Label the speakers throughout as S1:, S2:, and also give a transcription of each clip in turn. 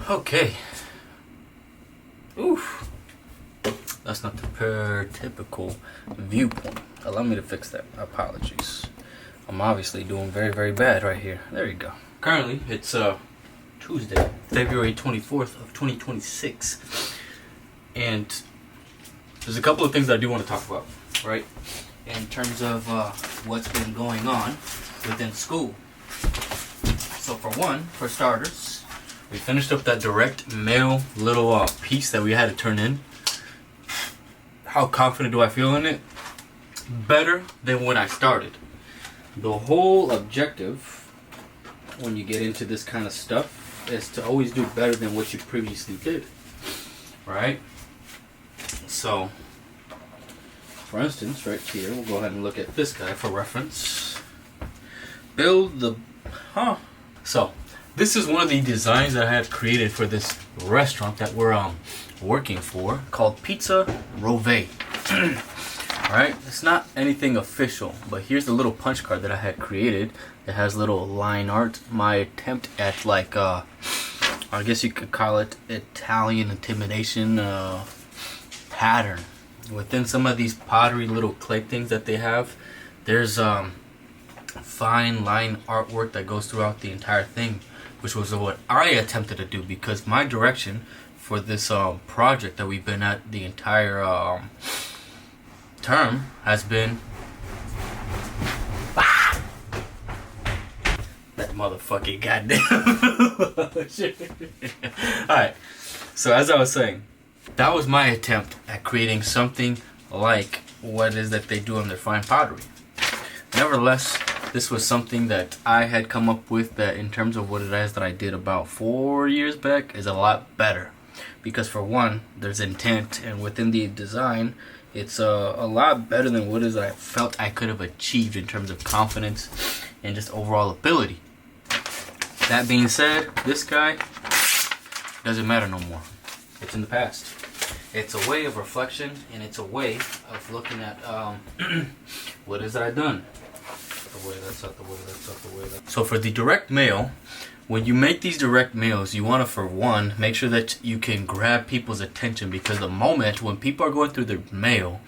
S1: Okay. Oof. That's not the typical viewpoint. Allow me to fix that. Apologies. I'm obviously doing very, very bad right here. There you go. Currently, it's Tuesday, February 24th of 2026. And there's a couple of things that I do want to talk about, right? In terms of what's been going on within school. So for starters, we finished up that direct mail little piece that we had to turn in. How confident do I feel in it? Better than when I started. The whole objective when you get into this kind of stuff is to always do better than what you previously did. Right? So, for instance, right here, we'll go ahead and look at this guy for reference. So, this is one of the designs that I had created for this restaurant that we're working for, called Pizza Rove. Right? It's not anything official, but here's the little punch card that I had created. It has little line art. My attempt at I guess you could call it Italian intimidation pattern. Within some of these pottery little clay things that they have, there's fine line artwork that goes throughout the entire thing, which was what I attempted to do, because my direction for this project that we've been at the entire term has been that motherfucking goddamn Alright, so as I was saying, that was my attempt at creating something like what it is that they do on their fine pottery. Nevertheless, this was something that I had come up with that in terms of what it is that I did about 4 years back is a lot better. Because for one, there's intent, and within the design, it's a lot better than what it is that I felt I could have achieved in terms of confidence and just overall ability. That being said, this guy doesn't matter no more. It's in the past. It's a way of reflection, and it's a way of looking at what is that I've done. So for the direct mail, when you make these direct mails, you want to, for one, make sure that you can grab people's attention, because the moment when people are going through their mail,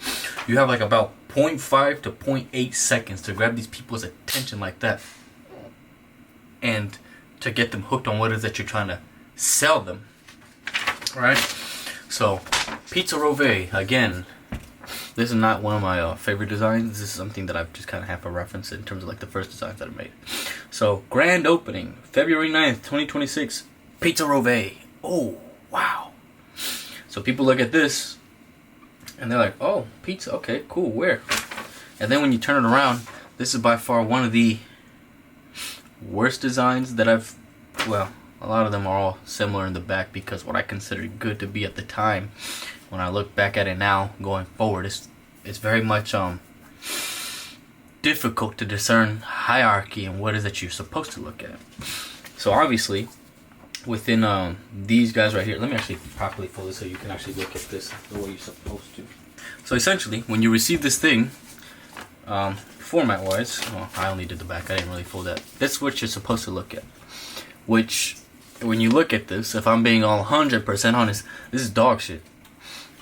S1: you have like about 0.5 to 0.8 seconds to grab these people's attention like that, and to get them hooked on what it is that you're trying to sell them. Alright? So, Pizza Rove, again, this is not one of my favorite designs. This is something that I've just kind of have a reference in terms of like the first designs that I made. So, grand opening, February 9th, 2026, Pizza Rove. Oh, wow. So people look at this, and they're like, oh, pizza, okay, cool, where? And then when you turn it around, this is by far one of the worst designs that a lot of them are all similar in the back, because what I considered good to be at the time, when I look back at it now, going forward, it's very much difficult to discern hierarchy and what is that you're supposed to look at. So obviously, within these guys right here, let me actually properly fold this so you can actually look at this the way you're supposed to. So essentially, when you receive this thing, format wise, I only did the back, I didn't really fold that. That's what you're supposed to look at. Which, when you look at this, if I'm being all 100% honest, this is dog shit.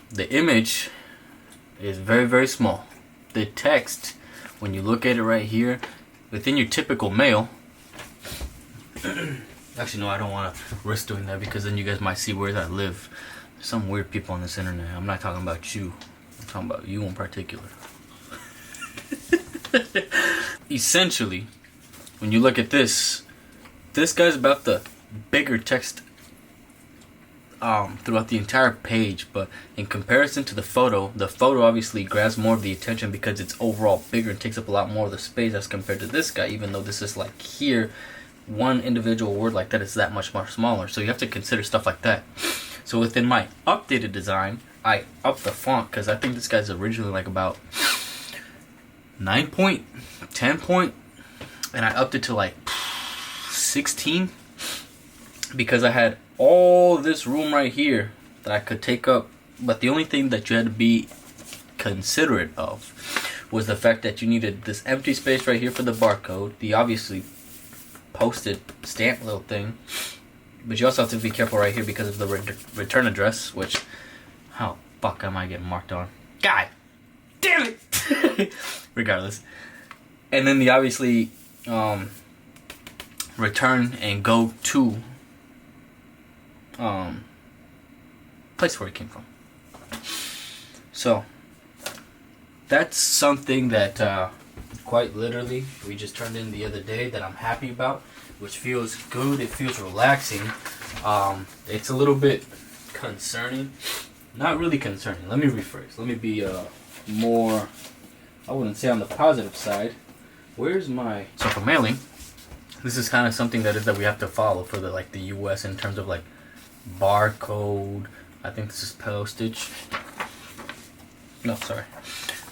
S1: The image is very, very small. The text, when you look at it right here, within your typical mail, actually no, I don't want to risk doing that, because then you guys might see where I live. There's some weird people on this internet. I'm not talking about you. I'm talking about you in particular. Essentially, when you look at this guy's about the bigger text throughout the entire page, but in comparison to the photo obviously grabs more of the attention because it's overall bigger and takes up a lot more of the space as compared to this guy, even though this is like here, one individual word like that is that much more smaller. So you have to consider stuff like that. So within my updated design, I upped the font, because I think this guy's originally like about 9 point, 10 point, and I upped it to like 16, because I had all this room right here that I could take up, but the only thing that you had to be considerate of was the fact that you needed this empty space right here for the barcode, the obviously posted stamp little thing, But you also have to be careful right here because of the return address, which, how fuck am I getting marked on? God damn it! Regardless. And then the obviously return and go to place where it came from. So that's something that quite literally we just turned in the other day that I'm happy about, which feels good. It feels relaxing. It's a little bit concerning. Not really concerning. Let me rephrase. Let me be more, I wouldn't say on the positive side. Where's my... So for mailing, this is kind of something that we have to follow for the US in terms of like barcode. I think this is postage. No, sorry.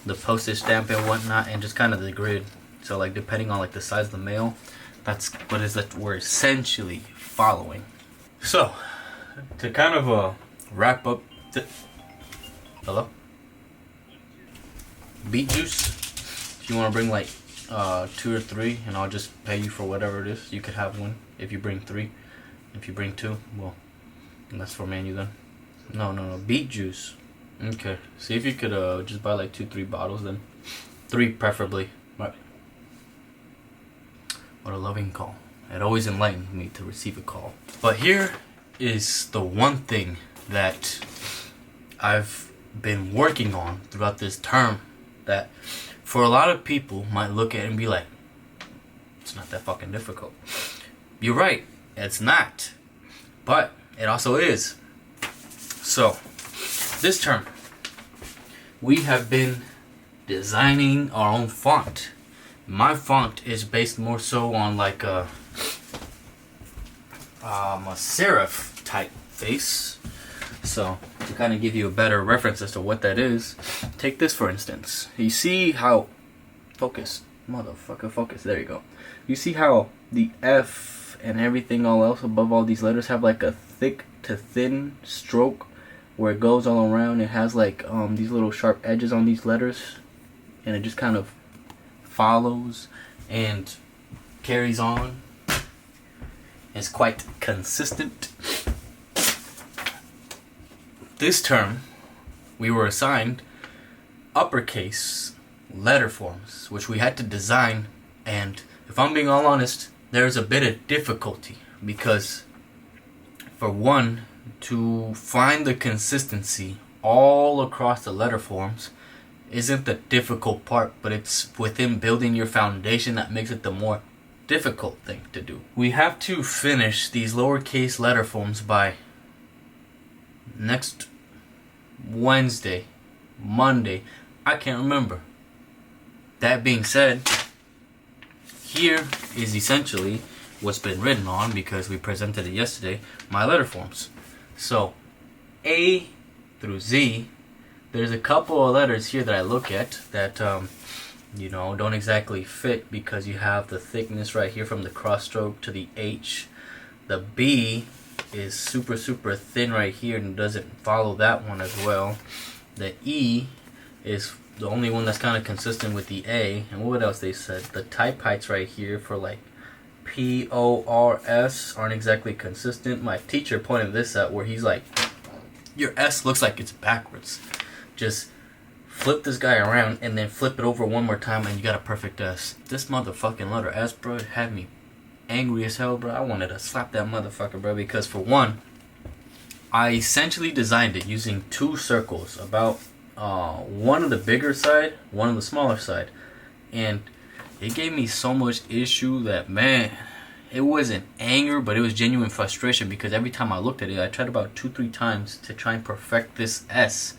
S1: The postage stamp and whatnot, and just kind of the grid. So like depending on like the size of the mail, that's what is that we're essentially following. So to kind of wrap up hello? Beet juice. If you want to bring like 2 or 3, and I'll just pay you for whatever it is. You could have one if you bring 3. If you bring 2, well, that's for menu then. No, beet juice. Okay, see if you could just buy like 2-3 bottles then. 3 preferably. Right. What a loving call. It always enlightened me to receive a call. But here is the one thing that I've been working on throughout this term that for a lot of people might look at it and be like, it's not that fucking difficult. You're right, it's not. But it also is. So this term, we have been designing our own font. My font is based more so on like a serif type face. So to kind of give you a better reference as to what that is, take this for instance. You see how, focus, motherfucker, focus, there you go. You see how the F and everything all else above all these letters have like a thick to thin stroke where it goes all around. It has like these little sharp edges on these letters, and it just kind of follows and carries on. It's quite consistent. This term, we were assigned uppercase letter forms, which we had to design, and if I'm being all honest, there's a bit of difficulty because, for one, to find the consistency all across the letter forms isn't the difficult part, but it's within building your foundation that makes it the more difficult thing to do. We have to finish these lowercase letter forms by next Wednesday, Monday, I can't remember. That being said, here is essentially what's been written on, because we presented it yesterday, my letter forms. So A through Z, there's a couple of letters here that I look at that don't exactly fit because you have the thickness right here from the cross stroke to the H. The B is super thin right here and doesn't follow that one as well. The E is the only one that's kind of consistent with the A. And what else they said? The type heights right here for like PORS aren't exactly consistent. My teacher pointed this out where he's like, your S looks like it's backwards. Just flip this guy around and then flip it over one more time and you got a perfect S. This motherfucking letter S, bro, it had me angry as hell, bro. I wanted to slap that motherfucker, bro, because for one, I essentially designed it using 2 circles, about one on the bigger side, one on the smaller side, and it gave me so much issue that, man, it wasn't anger, but it was genuine frustration, because every time I looked at it, I tried about 2-3 times to try and perfect this S,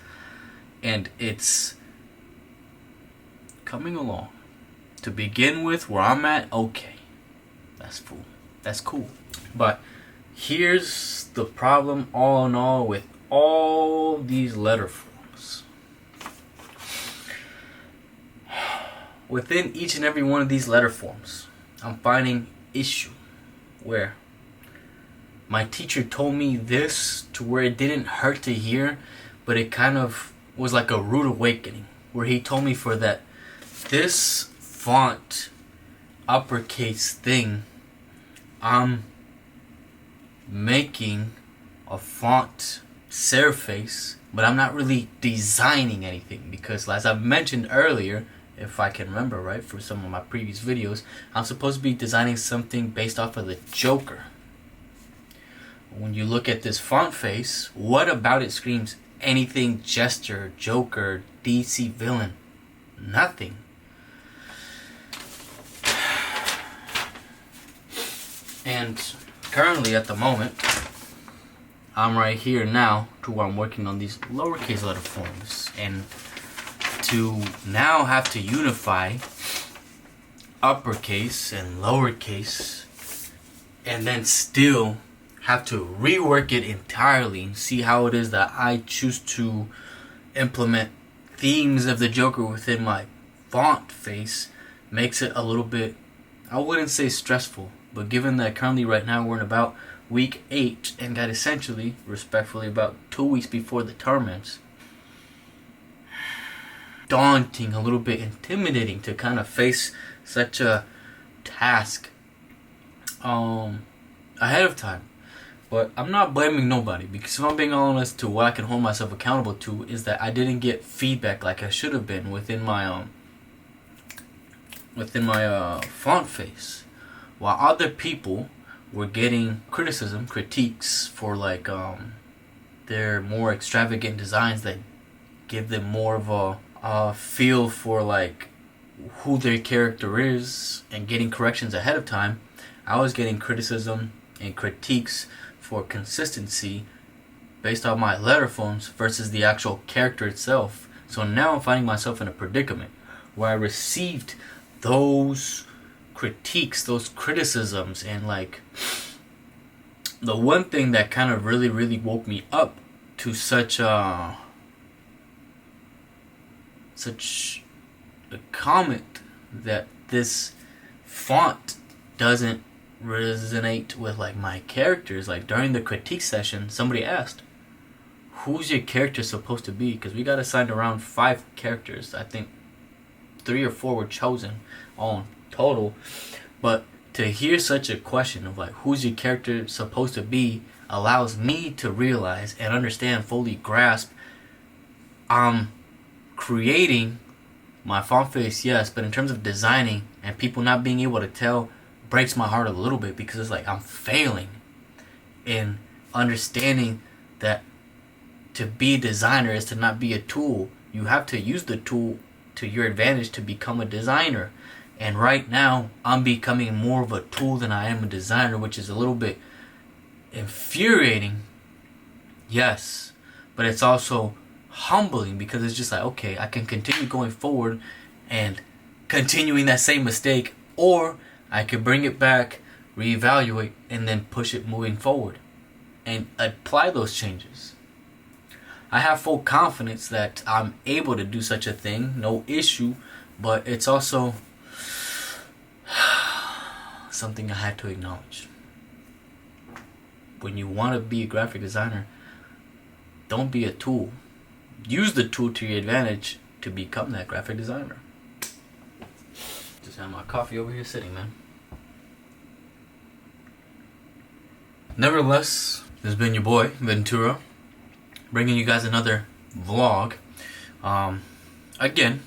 S1: and it's coming along. To begin with, where I'm at, okay, that's cool. But here's the problem all in all with all these letter forms. Within each and every one of these letter forms, I'm finding issue where my teacher told me this to where it didn't hurt to hear, but it kind of was like a rude awakening, where he told me for that this font uppercase thing, I'm making a font serif face, but I'm not really designing anything because, as I've mentioned earlier, if I can remember right for some of my previous videos, I'm supposed to be designing something based off of the Joker. When you look at this font face, what about it screams anything gesture, Joker, DC villain? Nothing. And currently at the moment, I'm right here now to where I'm working on these lowercase letter forms, and to now have to unify uppercase and lowercase, and then still have to rework it entirely and see how it is that I choose to implement themes of the Joker within my font face makes it a little bit, I wouldn't say stressful, but given that currently right now we're in about week 8 and got essentially, respectfully, about 2 weeks before the term ends, daunting, a little bit intimidating to kind of face such a task ahead of time. But I'm not blaming nobody, because if I'm being honest, to what I can hold myself accountable to is that I didn't get feedback like I should have been within my font face, while other people were getting critiques for like their more extravagant designs that give them more of a feel for like who their character is and getting corrections ahead of time. I was getting criticism and critiques for consistency based on my letter forms versus the actual character itself. So now I'm finding myself in a predicament where I received those critiques, those criticisms, and like the one thing that kind of really woke me up to such a comment that this font doesn't resonate with like my characters. Like during the critique session, somebody asked, who's your character supposed to be? Because we got assigned around 5 characters. I think 3 or 4 were chosen on total. But to hear such a question of like who's your character supposed to be allows me to realize and understand, fully grasp, I'm creating my font face, yes, but in terms of designing and people not being able to tell breaks my heart a little bit, because it's like I'm failing in understanding that to be a designer is to not be a tool. You have to use the tool to your advantage to become a designer. And right now, I'm becoming more of a tool than I am a designer, which is a little bit infuriating, yes, but it's also humbling, because it's just like, okay, I can continue going forward and continuing that same mistake, or I could bring it back, reevaluate, and then push it moving forward and apply those changes. I have full confidence that I'm able to do such a thing, no issue, but it's also something I had to acknowledge. When you want to be a graphic designer, don't be a tool. Use the tool to your advantage to become that graphic designer. Just have my coffee over here sitting, man. Nevertheless, this has been your boy, Ventura, bringing you guys another vlog. Again,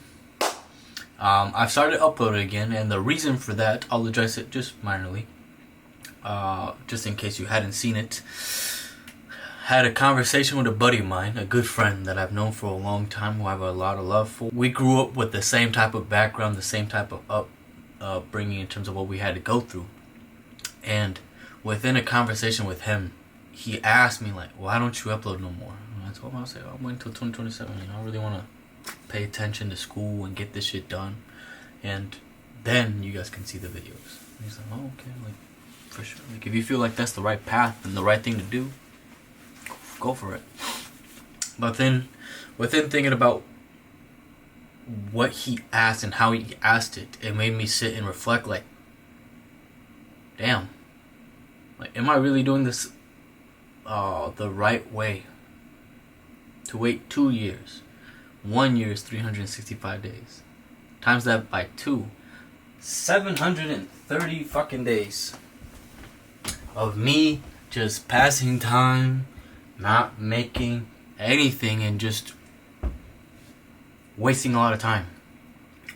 S1: I've started uploading again, and the reason for that, I'll address it just minorly, just in case you hadn't seen it. Had a conversation with a buddy of mine, a good friend that I've known for a long time, who I have a lot of love for. We grew up with the same type of background, the same type of upbringing in terms of what we had to go through. And within a conversation with him, he asked me like, why don't you upload no more? And I told him, I was like, I'm waiting until 2027, I really want to pay attention to school and get this shit done, and then you guys can see the videos. And he's like, oh, okay, like, for sure. Like, if you feel like that's the right path and the right thing to do, go for it. But then, within thinking about what he asked and how he asked it, it made me sit and reflect like, damn, like, am I really doing this the right way? To wait 2 years. 1 year is 365 days. Times that by 2. 730 fucking days of me just passing time, not making anything, and just wasting a lot of time.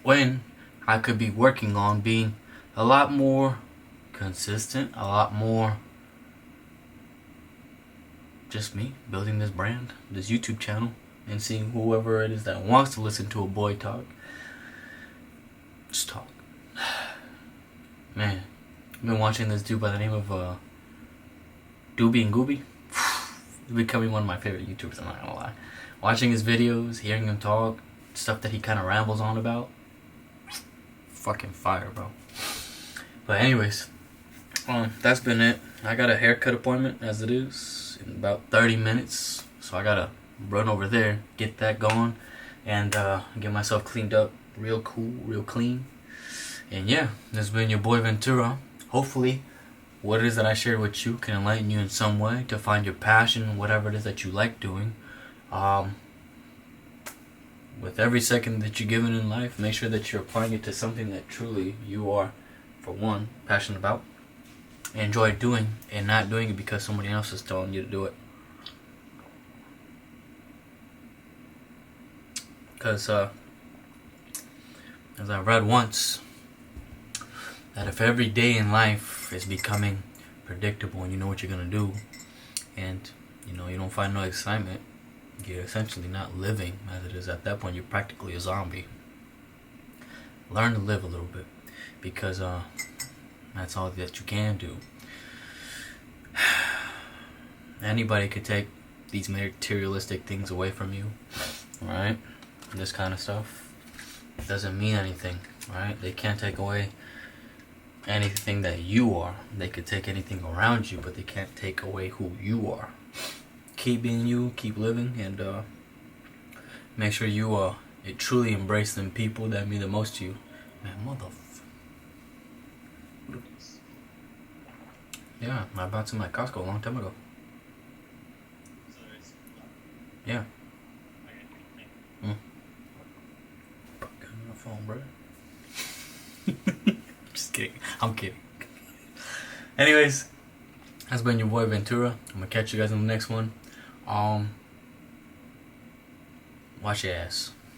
S1: When I could be working on being a lot more consistent, a lot more just me building this brand, this YouTube channel, and seeing whoever it is that wants to listen to a boy talk, just talk. Man, I've been watching this dude by the name of Doobie and Gooby. He's becoming one of my favorite YouTubers, I'm not gonna lie. Watching his videos, hearing him talk, stuff that he kind of rambles on about, fucking fire, bro. But anyways, that's been it. I got a haircut appointment as it is in about 30 minutes, so I gotta run over there, get that going, and get myself cleaned up real cool, real clean. And yeah, this has been your boy Ventura. Hopefully what it is that I shared with you can enlighten you in some way to find your passion, whatever it is that you like doing. With every second that you're given in life, make sure that you're applying it to something that truly you are, for one, passionate about, enjoy doing, and not doing it because somebody else is telling you to do it. Because as I read once, that if every day in life is becoming predictable and you know what you're gonna do, and you don't find no excitement, you're essentially not living as it is. At that point, you're practically a zombie. Learn to live a little bit, because that's all that you can do. Anybody could take these materialistic things away from you, right? This kind of stuff doesn't mean anything, right? They can't take away anything that you are. They could take anything around you, but they can't take away who you are. Keep being you, keep living, and make sure you truly embrace them people that mean the most to you. Man, yeah, I bought some at Costco a long time ago. Yeah. Got on my phone, bro. Just kidding. I'm kidding. Anyways, that's been your boy Ventura. I'm gonna catch you guys on the next one. Watch your ass.